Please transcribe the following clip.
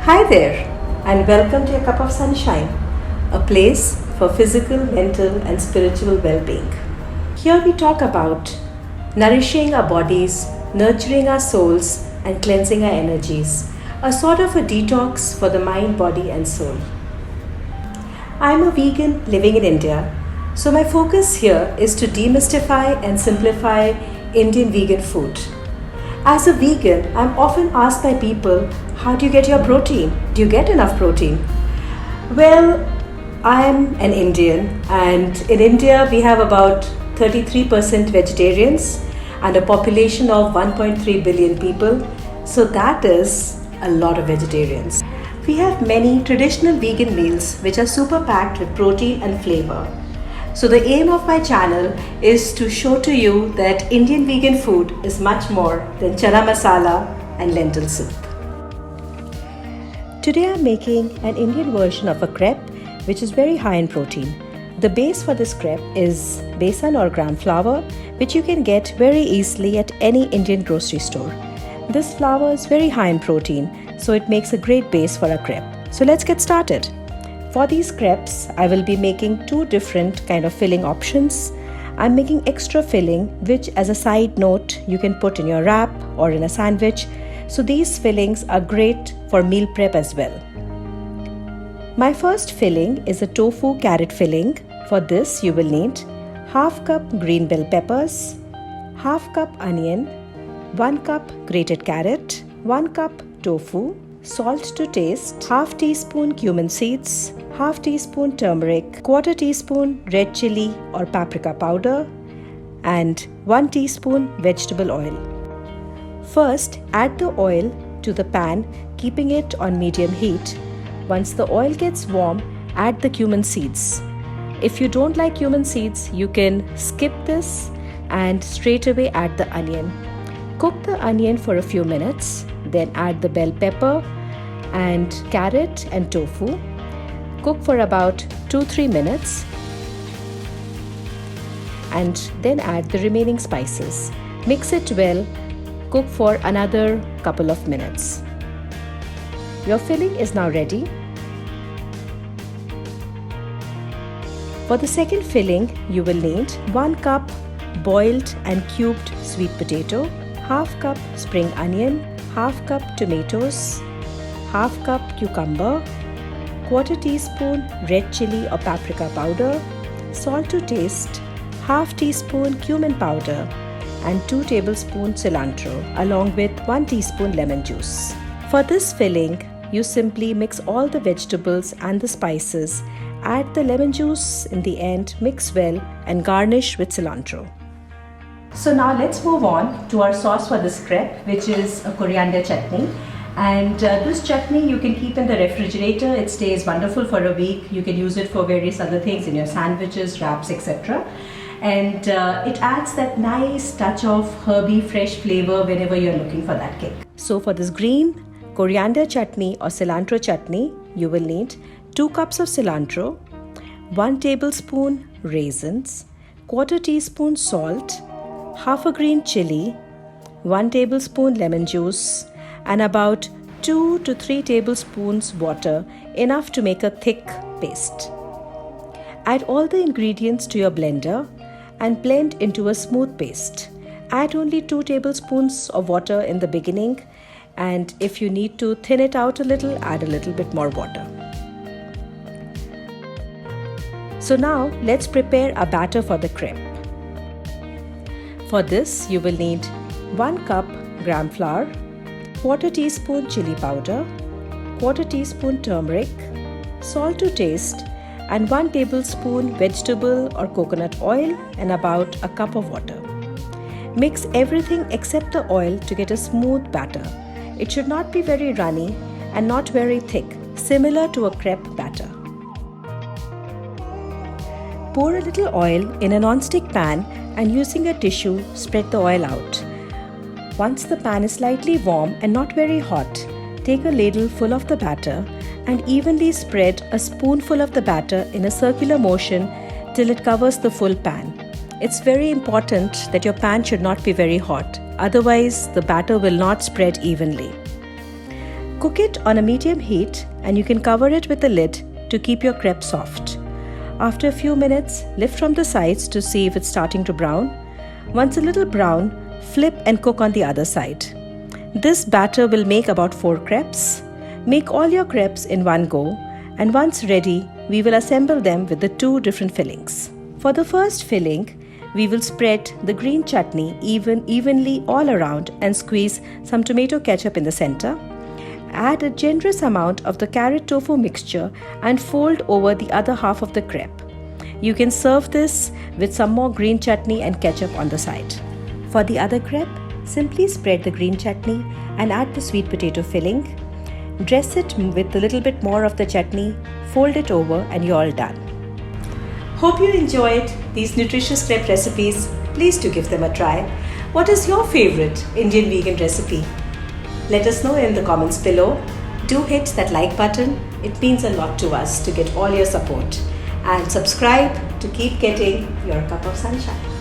Hi there, and welcome to A Cup of Sunshine, a place for physical, mental, and spiritual well being. Here we talk about nourishing our bodies, nurturing our souls, and cleansing our energies, a sort of a detox for the mind, body, and soul. I'm a vegan living in India, so my focus here is to demystify and simplify Indian vegan food. As a vegan, I'm often asked by people, how do you get your protein? Do you get enough protein? Well, I'm an Indian, and in India, we have about 33% vegetarians and a population of 1.3 billion people. So that is a lot of vegetarians. We have many traditional vegan meals which are super packed with protein and flavor. So the aim of my channel is to show to you that Indian vegan food is much more than chana masala and lentil soup. Today I'm making an Indian version of a crepe which is very high in protein. The base for this crepe is besan or gram flour, which you can get very easily at any Indian grocery store. This flour is very high in protein, so it makes a great base for a crepe. So let's get started. For these crepes, I will be making two different kind of filling options. I'm making extra filling, which as a side note, you can put in your wrap or in a sandwich. So these fillings are great for meal prep as well. My first filling is a tofu carrot filling. For this, you will need half cup green bell peppers, half cup onion, 1 cup grated carrot, 1 cup tofu, salt to taste, half teaspoon cumin seeds, half teaspoon turmeric, quarter teaspoon red chili or paprika powder, and 1 teaspoon vegetable oil. First, add the oil to the pan, keeping it on medium heat. Once the oil gets warm, add the cumin seeds. If you don't like cumin seeds, you can skip this and straight away add the onion. Cook the onion for a few minutes, then add the bell pepper and carrot and tofu. Cook for about 2-3 minutes and then add the remaining spices. Mix it well. Cook for another couple of minutes. Your filling is now ready. For the second filling, you will need 1 cup boiled and cubed sweet potato, half cup spring onion, half cup tomatoes, half cup cucumber, quarter teaspoon red chili or paprika powder, salt to taste, half teaspoon cumin powder, and 2 tablespoons cilantro along with 1 teaspoon lemon juice. For this filling, you simply mix all the vegetables and the spices, add the lemon juice in the end, mix well and garnish with cilantro. So now let's move on to our sauce for this crepe, which is a coriander chutney. And this chutney you can keep in the refrigerator. It stays wonderful for a week. You can use it for various other things in your sandwiches, wraps, etc. And it adds that nice touch of herby fresh flavor whenever you're looking for that kick. So for this green coriander chutney or cilantro chutney, you will need 2 cups of cilantro, 1 tablespoon raisins, quarter teaspoon salt, half a green chili, 1 tablespoon lemon juice, and about 2 to 3 tablespoons water, enough to make a thick paste. Add all the ingredients to your blender and blend into a smooth paste. Add only 2 tablespoons of water in the beginning, and if you need to thin it out a little, add a little bit more water. So now let's prepare a batter for the crepe. For this, you will need 1 cup gram flour, quarter teaspoon chili powder, quarter teaspoon turmeric, salt to taste, and 1 tablespoon vegetable or coconut oil and about a cup of water. Mix everything except the oil to get a smooth batter. It should not be very runny and not very thick, similar to a crepe batter. Pour a little oil in a non-stick pan and using a tissue, spread the oil out. Once the pan is slightly warm and not very hot, take a ladle full of the batter and evenly spread a spoonful of the batter in a circular motion till it covers the full pan. It's very important that your pan should not be very hot, otherwise the batter will not spread evenly. Cook it on a medium heat and you can cover it with a lid to keep your crepe soft. After a few minutes, lift from the sides to see if it's starting to brown. Once a little brown, flip and cook on the other side. This batter will make about 4 crepes. Make all your crepes in one go, and once ready, we will assemble them with the 2 different fillings. For the first filling, we will spread the green chutney evenly all around and squeeze some tomato ketchup in the center. Add a generous amount of the carrot tofu mixture and fold over the other half of the crepe. You can serve this with some more green chutney and ketchup on the side. For the other crepe, simply spread the green chutney and add the sweet potato filling. Dress it with a little bit more of the chutney, fold it over, and you're all done. Hope you enjoyed these nutritious crepe recipes. Please do give them a try. What is your favorite Indian vegan recipe? Let us know in the comments below. Do hit that like button. It means a lot to us to get all your support. And subscribe to keep getting your cup of sunshine.